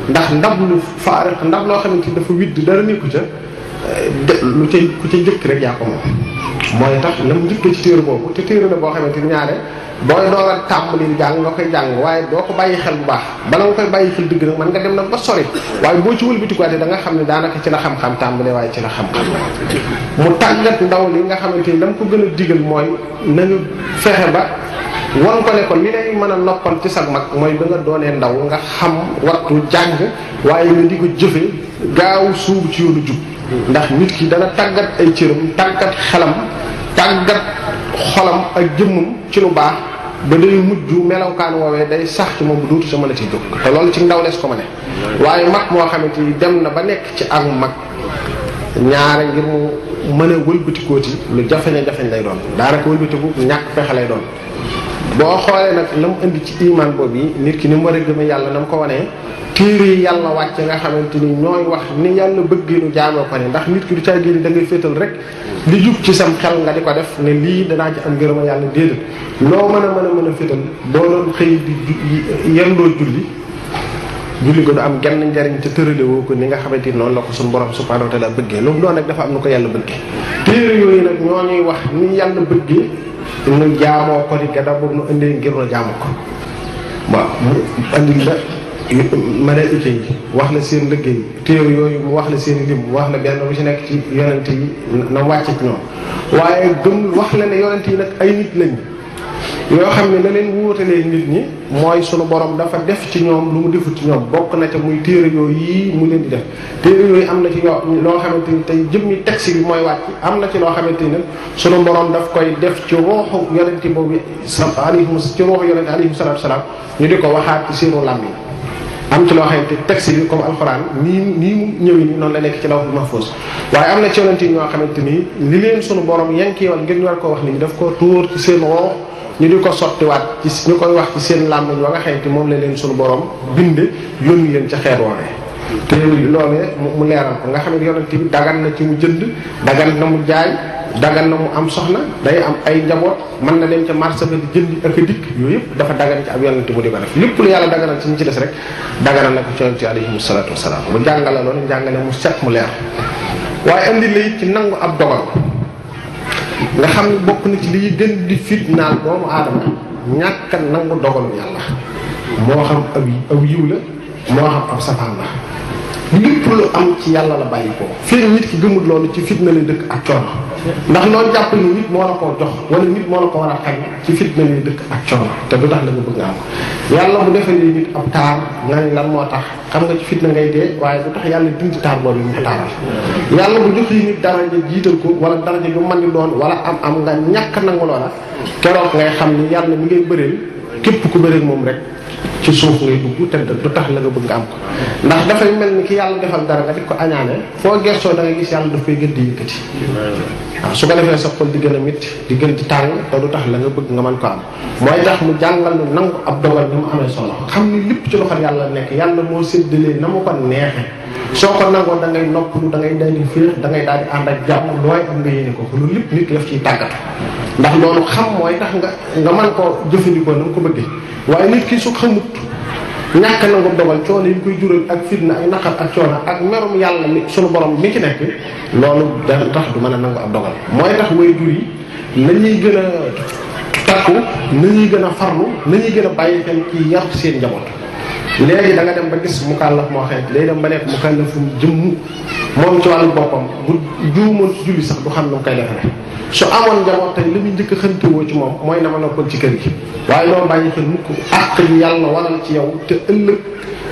ndax ndab lu faariq ndab loo xamante ni dafa widd dara nekku ca lu ca ku ca njëkk rek yaa ko moom. mooy tax la mu njëkk ci téere boobu te téere la boo xamante ni ñaare booy door a tàmbali jàng nga koy jàng waaye doo ko bàyyi xel bu baax bala nga koy bàyyi xel dëgg nag man nga dem nag ba sori waaye boo ci wëlbatikuwaatee da nga xam ne daanaka ci la xam-xam tàmbale waaye ci la xam-xam mu tàggat ndaw li nga xamante ni dama ko gën a digal mooy na nga fexe ba wan ko ne ko li lay mën a noppal ci sag mag mooy ba nga doonee ndaw nga xam wattu jàng waaye nga di ko jëfe gaaw suubu ci yoonu jub ndax nit ki dana tàggat ay cëram tàggat xelam tàggat xolam ak jëmmam ci lu baax ba day mujj melawkaan woowee day sax ci moom bu dootu sa mën a ci jóg te loolu ci ndaw lees ko ma ne waaye mag moo xamante ni dem na ba nekk ci ak mag ñaare ngir mu mën a wëlbatikooti lu jafeñ lay doon daanaka wëlbatiku ñàkk pexe lay doon boo xoolee nag la mu indi ci iman boobu yi nit ki ni mu war a gëme yàlla na mu ko wanee téere yi yàlla wàcce nga xamante ni ñooy wax ni yàlla bëggee nu jaamoo ko ne ndax nit ki du caa génn da ngay féetal rek li jub ci sam xel nga di ko def ne lii danaa ci am ngërëma yàlla déedéet loo mën a féetal boo doon xëy di yendoo julli ko du am genn njariñ te tërale woo ko ni nga xamante ni noonu la ko suñu borom subhanahu wa ta'ala bëggee lu mu doon nag dafa am nu ko yàlla bëggee téere yooyu nag ñoo ñuy wax ni yàlla bëggee nu jaamoo ko ni gada boobu nu indee ngir nu jaamoo ko waaw mu andil la malaayika yi wax la seen liggéey téere yooyu mu wax la seen lim mu wax la benn bu ci nekk ci yonent yi na wàcce ci ñoom waaye gëm wax la ne yonent yi nag ay nit lañ yoo xam ne la leen wuutalee nit ñi mooy sunu borom dafa def ci ñoom lu mu defut ci ñoom bokk na ca muy téere yooyu yi mu leen di def téere yooyu am na ci loo xamante ni tey jëmmi texte bi mooy wàcc am na ci loo xamante ni nag sunu borom daf koy def ci ruuxu yonent boobu ci ruuxu yonent alayhi salaatu salaam ñu di ko waxaat ci seenu làmmiñ am ci loo xamante texte bi comme alxuraan nii mu ñëwee nii noonu la nekk ci lawhul mahfuz waaye am na ci yonent yi ñoo xamante ni li leen sunu borom yankeewal ngir ñu war koo wax nit ñi daf ko tuur ci seen ruux ñu di ko sottiwaat ci ñu koy wax ci seen làmmiñ wa nga xamante moom la leen sunu borom bind yónni leen ca xeet woowee te loolee mu leeral ko nga xam ne yonent bi dagan na ci mu jënd dagan na mu jaay dagan na mu am soxna day am ay njaboot mën na dem ca marché ba di jëndi ak a dikk yooyu yëpp dafa dagan ci ab yonent mu di ko def lépp lu yàlla daganal ci ñi ci des rek daganal na ko ci yonent alayhi salaatu wasalaam mu jàngale loolu jàngale mu set mu leer waaye andi la it ci nangu ab dogal nga xam ne bokk na ci liy gën di fitnaal doomu aadama ñàkk a nangu dogalu yàlla moo xam aw yiw la moo xam ab safaan la lépp lu am ci yàlla la bàyyi ko fii nit ki gëmul loolu ci fitna la dëkk ak coono ndax loolu jàpp ni nit moo la koo jox wala nit moo la ko war a xañ ci fitna la dëkk ak coono te du tax la nga bëgg nga am ko yàlla bu defee nit ab taar nga ne lan moo tax xam nga ci fitna ngay dee waaye du tax yàlla dindi taar boobu mu ko taaral yàlla bu jox yi nit daraja jiital ko wala daraja ju mën di doon wala am nga ñàkk nangu loola keroog ngay xam ni yàlla mi ngay bëreel képp ku bëreel moom rek ci suuf ngay dugg te du tax la nga bëgg nga am ko ndax dafay mel ni ki yàlla defal dara nga di ko añaane foo gestoo da nga gis yàlla daf koy gën di yëkkati waaw su ko defee sa xol di gën a métti di gën di tàng te du tax la nga bëgg nga mën ko am mooy tax mu jàngal nu nangu ab dogal ni mu amee solo xam ni lépp ci loxol yàlla nekk yàlla moo séddalee na mu ko neexe soo ko nangoo da ngay noppalu da ngay daal di féex da ngay daal di ànd ak jàmm looy am nga yéene ko loolu lépp nit ki daf ciy tàggatu ndax loolu xam mooy tax nga mën koo jëfandikoo na nga ko bëggee waaye nit ki su xamut ñàkk nangu dogal coono yi koy jural ak fitna ak naqar ak coono ak merum yàlla mi sunu borom mi ci nekk loolu da tax du mën a nangu ab dogal mooy tax way jur yi nañuy gën a takku nañuy gën a farlu nañuy gën a bàyyi xel ci yar seen njaboot léegi da nga dem ba gis mukallaf moo xeet day dem ba nekk mukallafum jëmm moom ci wàllu boppam bu juumoon ci julli sax du xam nu mu koy defee su amoon njaboot tey li muy njëkk a xëntewoo ci moom mooy na ma noppal ci kër gi waaye loolu bàyyi xel mukk àq yi yàlla waral ci yow te ëllëg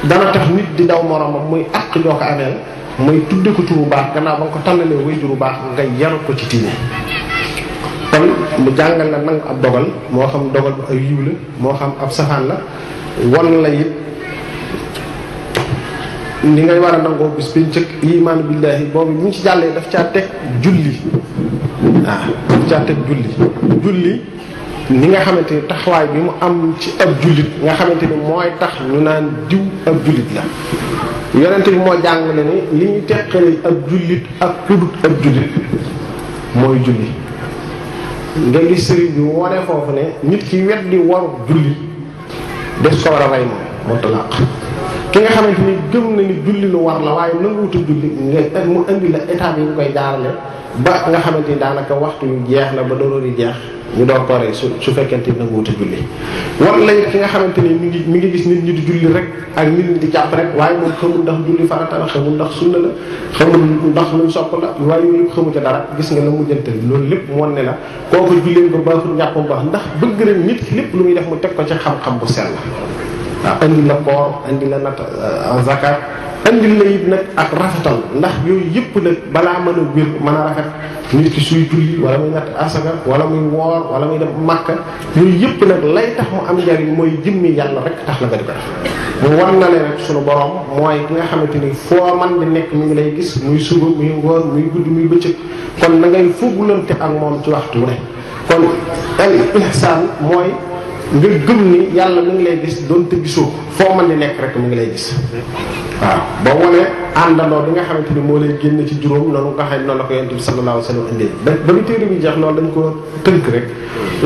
dana tax nit di daw moromam muy àq joo ko ameel muy tudde ko turu baax gannaaw ba nga ko tànnalee way juru baax nga yaru ko ci tiine kon mu jàngal la nangu ab dogal moo xam dogal bu ay yiw la moo xam ab safaan la wan la it ni ngay war a nangoo bis bi njëkk iman billahi boobu bu ñu ci jàllee daf caa teg julli waaw daf caa teg julli ni nga xamante ni taxawaay bi mu am ci ab jullit nga xamante ni mooy tax ñu naan diw ab jullit la yonente bi moo jàngale ni li ñu teqale ab jullit ak kudut ab jullit mooy julli nga gis sëriñ bi wone foofu ne nit ki weddi waru julli des ko war a rey moom moo talaq ki nga xamante ni gëm na ni julli lu war la waaye nanguwutu julli nga mu indi la étape yi ñu koy jaarale ba nga xamante ni daanaka waxtu yu jeex na ba doroor yi jeex ñu door ko rey su fekkente ni nanguwutu julli wala it ki nga xamante ni mi ngi gis nit ñi di julli rek ak nit ñi di jàpp rek waaye moom xamul ndax julli farata la xamul ndax sunna la xamul ndax luñ sopp la waaye yooyu yëpp xamu ca dara gis nga la mujjante loolu lépp mu wan ne la kooku julleen ko baaxul njàppam baax ndax bëgg na nit ki lépp lu muy def mu teg ko ci xam-xam bu sell waaw andi la koor andi la nat zakat andi la it nag ak rafetal ndax yooyu yëpp nag balaa mën a wér mën a rafet nit ki suy julli wala muy natt asaka wala muy woor wala muy dem Makka yooyu yëpp nag lay tax mu am njariñ mooy jëmmi yàlla rek tax la nga di ko def mu war na leen rek sunu borom mooy ki nga xamante ni foo man di nekk mi ngi lay gis muy suba muy ngoon muy guddi muy bëccëg kon na ngay fugulante ak moom ci waxtu wu ne kon al ihsaan mooy nga gëm ni yàlla mi ngi lay gis doonte gisoo foo man di nekk rek mi ngi lay gis waaw ba wone àndandoo bi nga xamante ni moo lay génn ci juróom noonu nga xam ne noonu la ko yonent bi sallallahu alayhi wa sallam indee ba lu téere bi jeex loolu dañ ko tënk rek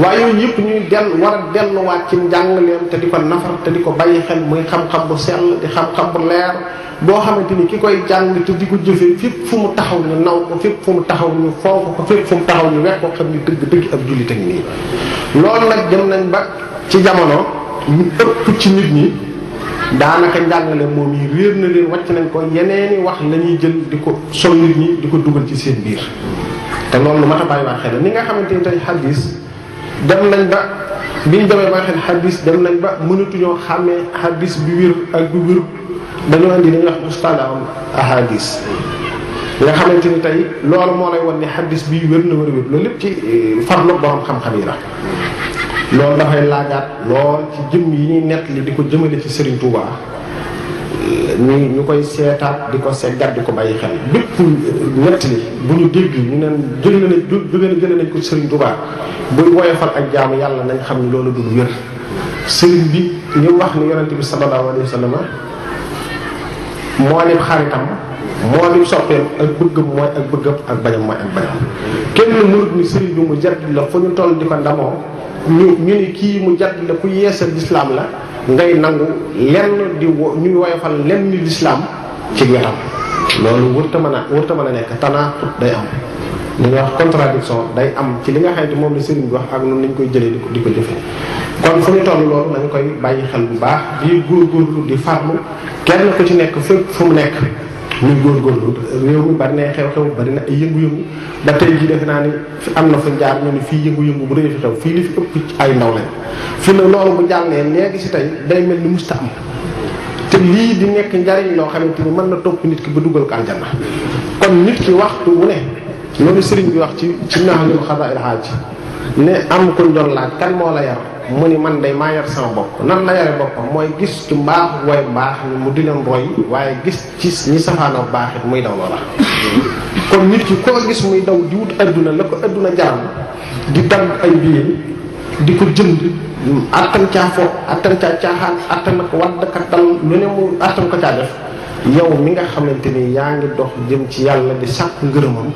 waaye yooyu yëpp ñuy war a delluwaat ci njàngaleem te di ko nafar te di ko bàyyi xel muy xam-xam bu sell di xam-xam bu leer boo xamante ni ki koy jàng te di ko jëfee fépp fu mu taxaw ñu naw ko fépp fu mu taxaw ñu fonk ko fépp fu mu taxaw ñu wekk ko xam ni dëgg ab jullit ak nii loolu nag dem nañ ba ci jamono ñu ëpp ci nit ñi daanaka njàngale moom yi réer na leen wàcc nañ ko yeneeni wax la ñuy jël di ko sol nit ñi di ko dugal ci seen biir te loolu lu mat a bàyyiwaat xel ni nga xamante ni tey xadis dem nañ ba biñ demee ba xel xadis dem nañ ba mënatuñoo xàmmee xadis bi wér ak bi wér dañoo indi dañuy wax mustalaam ahadis nga xamante ni tey loolu moo lay wan ni xadis bi wér na wér loolu lépp ci farlu borom xam-xam yi la loolu dafay laajaat lool ci jëm yi ñuy nett li di ko jëmale ci Serigne Touba ñu koy seetaat di ko seggat di ko bàyyi xel bépp nett li bu ñu dégg ñu neen jële nañ ko Serigne Touba buy woyofal ak jaamu yàlla nañ xam ni loolu dul wér Serigne bi ñu wax ni yonente bi sallallahu alayhi wa sallam moo lim xaritam moo lim soppeem ak bëggam mooy ak bëggam ak bañam mooy ak bañam kenn mënut ni Serigne bi mu jar la fu ñu toll di ko ndamoo ñu ni kii mu jadd la ku yeesal lislaam la ngay nangu lenn di ñuy woyofal lenn ni lislaam ci wetam loolu wërta mën a nekk tanaqut day am li ñuy wax contradiction day am ci li nga xamante moom la sëriñ bi wax ak noonu lañ koy jëlee di ko jëfe kon fu ñu toll loolu nañ koy bàyyi xel bu baax di góorgóorlu di farlu kenn ku ci nekk fépp fu mu nekk muy góorgóorlu réew mi bari na xew-xew bari na ay yëngu-yëngu ba tey jii defe naa ni am na fu jaar ñu ni fii yëngu-yëngu bu rëy fi xew fii li fi ëpp ay ndaw lañ fi ne loolu bu jàllee léegi si tey day mel ni musta am te lii di nekk njariñ loo xamante ni mën na topp nit ki ba dugal ko aljanna kon nit ki waxtu wu ne loolu sëriñ bi wax ci naxalul xadaa il haaj ne am kuñ doon laaj kan moo la yar mu ni man day maa yar sama bopp nan la yare boppam mooy gis ci mbaax way mbaax ni mu di leen roy waaye gis ci ñi safaanoo baax it muy daw loola kon nit ki koo gis muy daw di wut adduna la ko adduna jaram di dagg ay biir di ko jënd attan caa fo attan caa caaxaan attan ko waddkat dal lu ne mu attan ko caa def yow mi nga xamante ni yaa ngi dox jëm ci yàlla di sàkk ngërëmam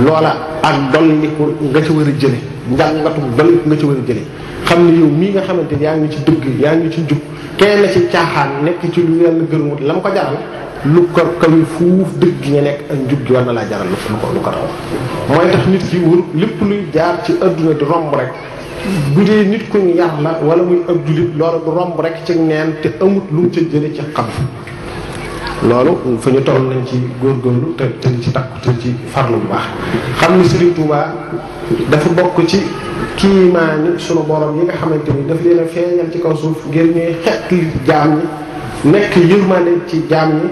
loola ak dolli ko nga ci war a jële njàngatu dolli ko nga ci war a jële xam ne yow mii nga xamante ni yaa ngi ci dëgg yaa ngi ci njub kenn ci caaxaan nekk ci lu yàlla gërëmut la mu ko jaral lu ko kawi fuuf dëgg gi nga nekk ak njub gi war na laa jaral lu ko raw mooy tax nit ki wër lépp luy jaar ci adduna di romb rek bu dee nit ku ñu yar la wala muy ab jullit loolu du romb rek ci neen te amut lu mu ca jële ci xam loolu fa ñu toll nañ ci góorgóorlu te di ci takku te ci farlu bu baax xam ni Serigne Touba dafa bokk ci kiimaani sunu borom yi nga xamante ni daf leen a feeñal ci kaw suuf ngir ñuy xeetli jaam ñi nekk yërmande ci jaam ñi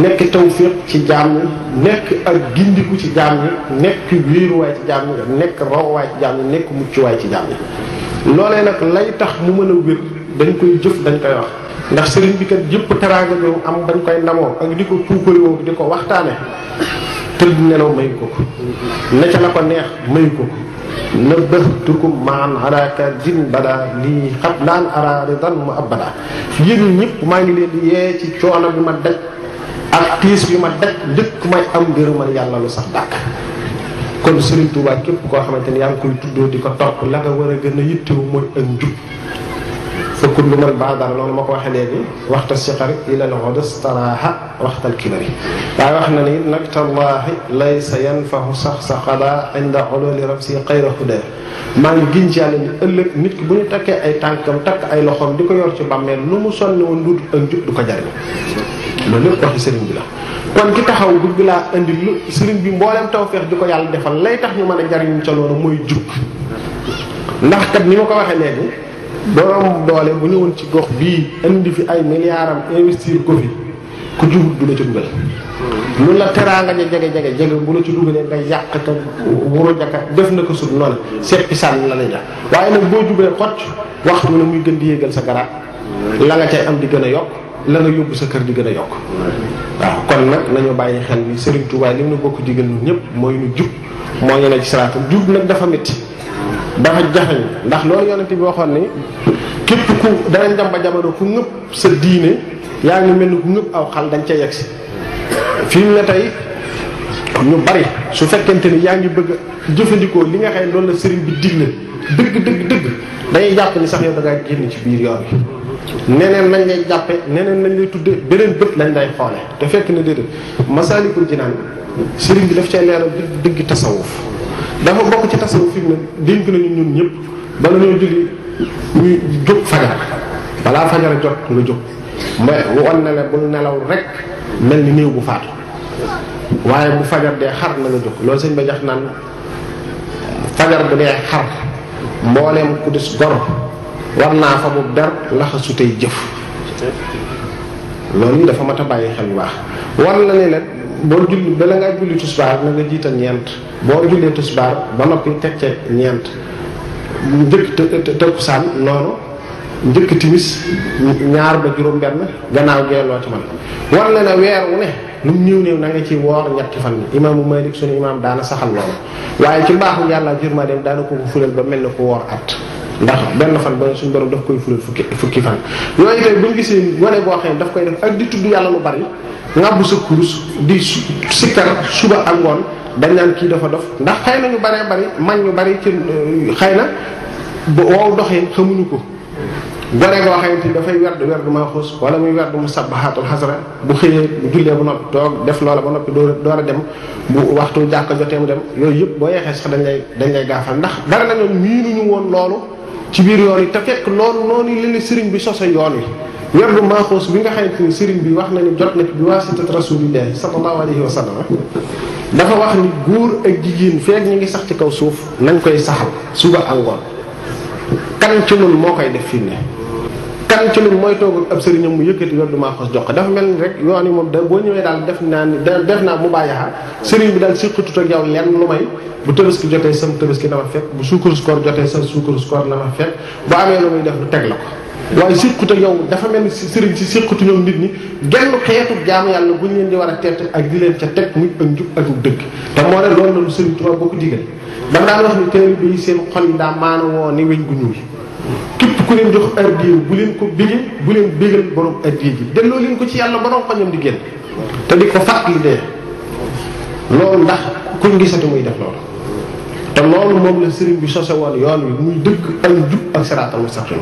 nekk tawfiq ci jaam ñi nekk ak gindiku ci jaam ñi nekk wéeruwaay ci jaam ñi nekk rawwaay ci jaam ñi nekk muccuwaay ci jaam ñi loolee nag lay tax mu mën a wér dañ koy jëf dañ koy wax ndax sëriñ bi kat yëpp teraanga bi am dañ koy ndamoo ak di ko puukaroo di ko waxtaane tëdd nelaw mayu ko ne ca la ko neex mayu ko na bëxtukum maan araka jin bada lii xat laan ara ridan mu abada yéen ñëpp maa ngi leen di yee ci coono bi ma daj ak tiis bi ma daj njëkk may am ngërëmal yàlla lu sax dàkk kon Serigne Touba képp koo xamante ni yaa ngi koy tuddoo di ko topp la nga war a gën a yittewu mooy ak njub fa kullu man baadara loolu ma ko waxee léegi waxta siqari ila al-udus taraaha waxtal kibari waaye wax na ni nag tallaahi laysa yanfahu sax sa xada inda ululi rabsi xayra huda maa ngi giñ ci yàlla ni ëllëg nit ki bu ñu takkee ay tànkam takk ay loxoom di ko yor ci bàmmeel lu mu sonni woon lu ak njub du ko jariñ loolu lépp waxi sëriñ bi la kon ki taxaw bëgg laa indi lu sëriñ bi mboolem tawfeex di ko yàlla defal lay tax ñu mën a jariñ ca loolu mooy jub ndax kat ni ma ko waxee léegi borom doole bu ñëwoon ci gox bii indi fi ay milliards am investir ko fi ku jubut du la ci dugal lu la teraanga ja jege bu la ci dugalee nga yàq ka wuro jaka def na ko sut noonu seppi sànni la lay def waaye nag boo jubee xocc waxtu na muy gën di yéegal sa garaat la nga cay am di gën a yokk la nga yóbbu sa kër di gën a yokk waaw kon nag nañu bàyyi xel bi Serigne Touba li mu bokk digal ñun ñëpp mooy ñu jub moo ñu ne ci siraatam jub nag dafa métti dafa jaxañ ndax loolu yonent bi waxoon ni képp ku danañ dem ba jamono ku ngëpp sa diine yaa ngi mel ni ku ngëpp aw xal dañ ca yegg si fii mu ne tey ñu bari su fekkente ni yaa ngi bëgg jëfandikoo li nga xam ne loolu la sëriñ bi digle dëgg dañuy jàpp ni sax yow da ngaa génn ci biir yoon bi neneen nañ lay jàppe neneen nañ lay tudde beneen bët lañ lay xoole te fekk na déedéet Masaalikul Jinaan sëriñ bi daf cay leeral dëgg tasawuf dafa bokk ci tasawuf fi mu ne dénk nañu ñun ñëpp bala ñoo jógi ñu jóg fajar balaa fajar jot nga jóg mais wan na la bul nelaw rek mel ni néew bu faatu waaye bu fajar dee xar na nga jóg loolu sëñ ba jax naan fajar bu dee xar mbooleem ku des gor war naa fa bu der laxasu tey jëf loolu yi dafa mat a bàyyi xel bu baax war na ne leen boo julli bala ngaa julli tusbaar na nga jiital ñeent boo jullee tusbaar ba noppi teg ca ñeent njëkk tëkkusaan noonu njëkk timis ñaar ba juróom benn gannaaw geeloo ci man war na ne weer wu ne lu mu néew na nga ci woor ñetti fan imaamu Malik sunu imaam daana saxal loolu waaye ci mbaaxu yàlla jurma dem daana ko fulal ba mel ne ko woor at ndax benn fan ba suñu borom daf koy fulal fukki fan yooyu tey buñu gisee wane boo xam ne daf koy def ak di tudd yàlla lu bari ngàbbu sa kurus di sikkar suba ak ngoon dañ naan kii dafa dof ndax xëy na ñu baree bari man ñu bari ci xëy na wow doxee xamuñu ko gone goo xamante ni dafay werdu maaxuus wala muy werdu mu sabbahatul xasra bu xëyee bu jullee ba noppi toog def loola ba noppi door a dem bu waxtu jàkka jotee mu dem yooyu yëpp boo yeexee sax dañ lay gaafal ndax bari na ñoom miinuñu woon loolu ci biir yoon yi te fekk loolu noonu li sëriñ bi sosa yoon wi werdu maaxuus bi nga xamante ni sëriñ bi wax na ni jot na ci bi waasitat rasulillahi sallallahu alayhi wa sallam dafa wax ni góor ak jigéen feek ñu ngi sax ci kaw suuf nañ koy saxal suba ak ngoon kan ci nun moo koy def fii ne kan ci nun mooy toog ab sëriñam mu yëkkati werdu maaxuus jox ko dafa mel ni rek yoon yi moom da boo ñëwee daal def naa mu bàyyaxa sëriñ bi daal siqatut ak yow lenn lu may bu tabaski jotee sam tabaski na ma fekk bu suukarus koor jotee sam suukarus koor na ma fekk bu amee lu muy def lu teg la ko waaye siqut ak yow dafa mel ni sëriñ si siqatu ñoom nit ñi genn xeetu jaamu yàlla bu ñu leen di war a teet ak di leen ca teg muy ak njub ak dëgg te moo ne loolu la lu sëriñ Tuubaa boo ko digal dama daan wax ni taalibe yi seen xol yi daa maana woo ni weñ gu ñuul képp ku leen jox addiya bu leen ko bégee bu leen bégal borom addiya ji delloo leen ko ci yàlla borom xoñam di génn te di ko fàttali dee loolu ndax kuñ gisati muy def loolu te loolu moom la sëriñ bi sose woon yoon wi muy dëgg ak jub ak siraatal mustaqim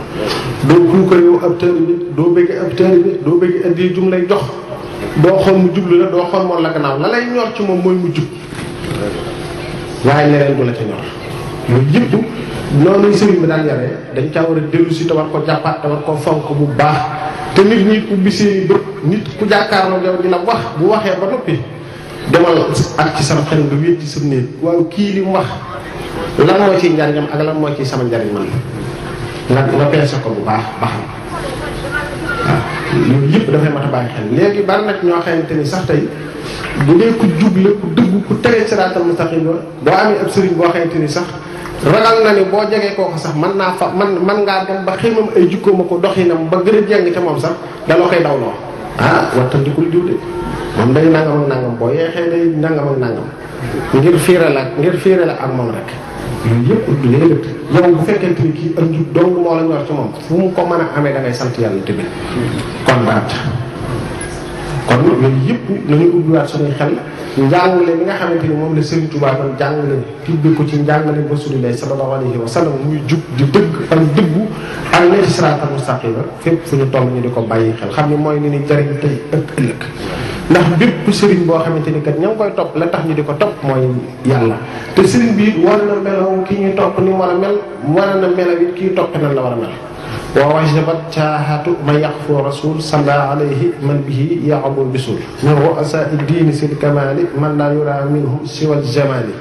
doo buuka yow ab taalibe doo bëgg ab taalibe doo bëgg addiya jum lay jox doo xool mu jublu la doo xool moom la gannaaw la lay ñor ci moom mooy mu jub waaye leneen du la ca ñor yooyu yëpp noonu sëriñ bi daan yaree dañ caa war a dellu si te war ko jàppaat te war ko fonk bu baax te nit ñi ubbi seeni bët nit ku jàkkaarloo yow di la wax bu waxee ba noppi demal ak ci sama xel nga wéet ci sa néeg waaw kii li mu wax lan moo ciy njariñam ak lan moo ciy sama njariñ man nga peese ko bu baax xam waaw loolu yëpp dafay mat a bàyyi xel léegi bari nag ñoo xamante ni sax tey bu dee ku juble ku dëgg ku tere siraatal mustaqim boo amee ab sëriñ boo xamante ni sax ragal na ni boo jegee kooku sax man ngaa dem ba xëymam ay jikkooma ko doxinam ba gën a jeng ca moom sax dala koy dawloo wattandikul diw de moom day nangam ak nangam boo yeexee day nangam ak nangam ngir fiire la ak moom rek yooyu yëpp du léeg yow bu fekkente ni kii ak njub dong moo la ñor ci moom fu mu ko mën a amee da ngay sant yàlla tamit kon baat kon yooyu yëpp nañu ubbiwaat suñuy xel njàngale mi nga xamante ni moom la Serigne Touba doon jàngale tibbi ko ci njàngale Rasulullah sallallahu alayhi wa sallam muy jub di dëgg ak dëggu ak ne ci siraatal mustaqima fépp fu ñu toll ñu di ko bàyyi xel xam ni mooy ni jariñ tey ak ëllëg ndax bépp Serigne boo xamante ni kat ña ngi koy topp la tax ñu di ko topp mooy yàlla te Serigne bi war na melaw ki ñuy topp ni war a mel war na melaw it kii topp nan la war a mel wa wajabat caahatu man yaqfu rasul salla alayhi man bihi yaqabul bisul min ru'asa diini sil kamali man laa yura minhu siwal jamali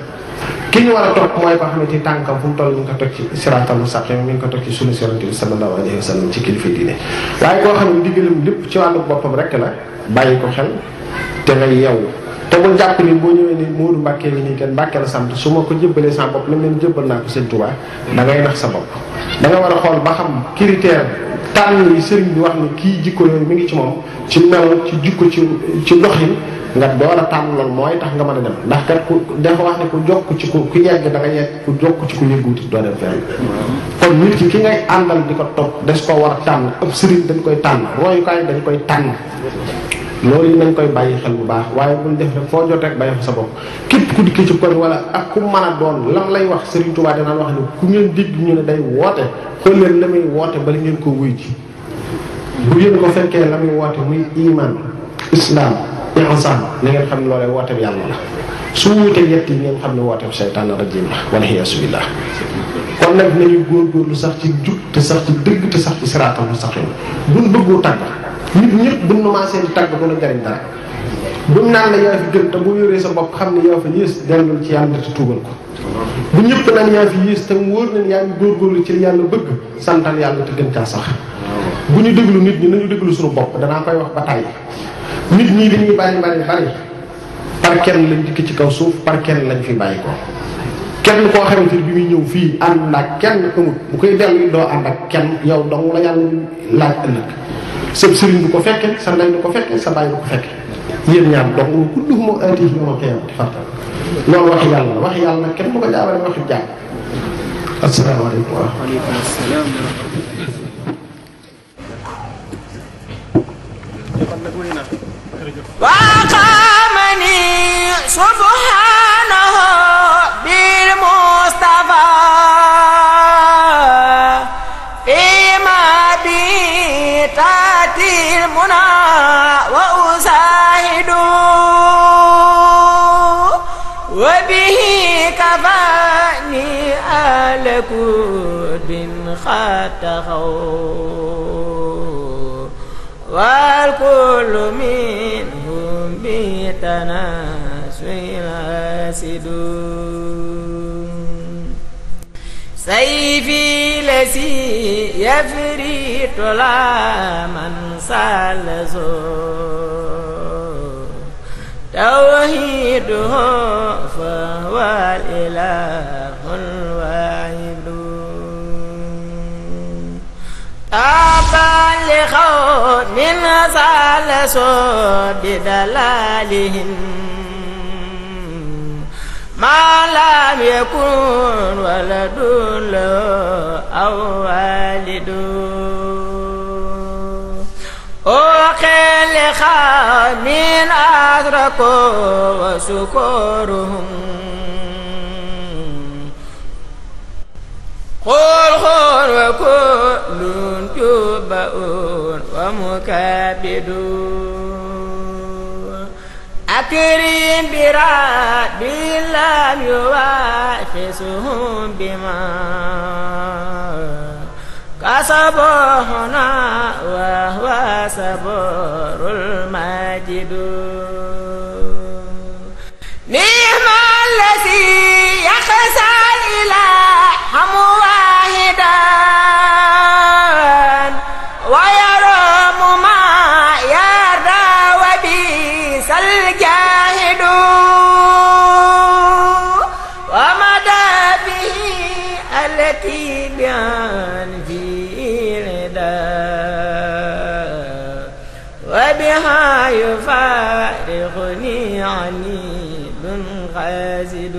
ki ñu war a topp mooy koo xamante ni tànkam fu mu toll mi ngi ko teg ci siraatal mustaqim mi ngi ko teg ci sunna Yonent bi sallallahu alayhi wa sallam ci kilifa diine waaye koo xam ne diggalam lépp ci wàllu boppam rek la bàyyi ko xel te nga yeewu te bul jàpp ni boo ñëwee ni Moodu Mbàkke ni nii kenn Mbàkke la sant su ma ko jébbalee sa bopp la leen jébbal naa ko Sëñ Tuubaa da ngay nax sa bopp da nga war a xool ba xam critère tànn yi sëriñ bi wax ni kii jikko yooyu mi ngi ci moom ci mel ci jikko ci doxin nga door a tànn loolu mooy tax nga mën a dem ndax kat ku dafa wax ne ku jokk ci ku yegg da nga yegg ku jokk ci ku yegguuti doo dem fenn kon nit ki ngay àndal di ko topp des koo war a tànn ëpp sëriñ dañ koy tànn royukaay dañ koy tànn loolu yi nañ koy bàyyi xel bu baax waaye buñ def rek foo jot rek bàyyi fa sa bopp képp ku dikkee ci kon wala ak ku mën a doon lam lay wax Serigne Touba danaan wax ni ku ngeen dégg ñu ne day woote xool leen la muy woote bala ngeen ko wuy ji bu ngeen ko fekkee la muy woote muy iman islam ihsan na ngeen xam ne loolee woote bi yàlla la su wuutee yett yi ngeen xam ne woote bi seytaan rajim la wala iyaasu billah kon nag nañu góorgóorlu sax ci jub te sax ci dëgg te sax ci siraatal mustaqim buñ bëggu tàgg nit ñëpp buñ commencé di tàgg du la jariñ dara buñ naan la yaa fi gën te bu yoree sa bopp xam ne yaa fa yées dellul ci yàlla te tuubal ko bu ñëpp naan yaa fi yées te mu wóor nañ yaa ngi góorgóorlu ci yàlla bëgg santal yàlla te gën caa sax bu ñu déglu nit ñi nañu déglu suñu bopp danaa koy wax ba tàyyi nit ñi li ñuy bari par kenn lañ dikk ci kaw suuf par kenn lañ fi bàyyi ko kenn koo xamante ni bi muy ñëw fii ànd ak kenn amut bu koy dellu doo ànd ak kenn yow dong la yàlla laaj ëllëg sa sëriñ du ko fekke sa ndey du ko fekke sa baay du ko fekke yéen ñaar dong kulluhum aatihi yawmal qiyaamati fardan loolu waxi yàlla la waxi yàlla kenn du ko jaawale waxi jaam asalaamaaleykum wa وقامني سبحانه بالمصطفى فيما بتاتي المنى وأساعد وبه كفاني آل كود خاتخوا والكل منهم بتناسل آسدون سيفي الذي يفريط لا من سالسون توحيده فهو الإله الواحد تابا لخوت من سالسون بدلالهم ما لم يكن ولد له أو والد وقيل من أدركوا وشكرهم قل خور وكل تبعون ومكابدون أكرم براد لم يواخسهم بما كسبوا هنا وهو صبر الماجد نعم الذي يخشى الإله واحدا ويرم ما يرى وبئس الجاهد ومدى به التي بان في الرداء وبها يفارقني عنيد خازد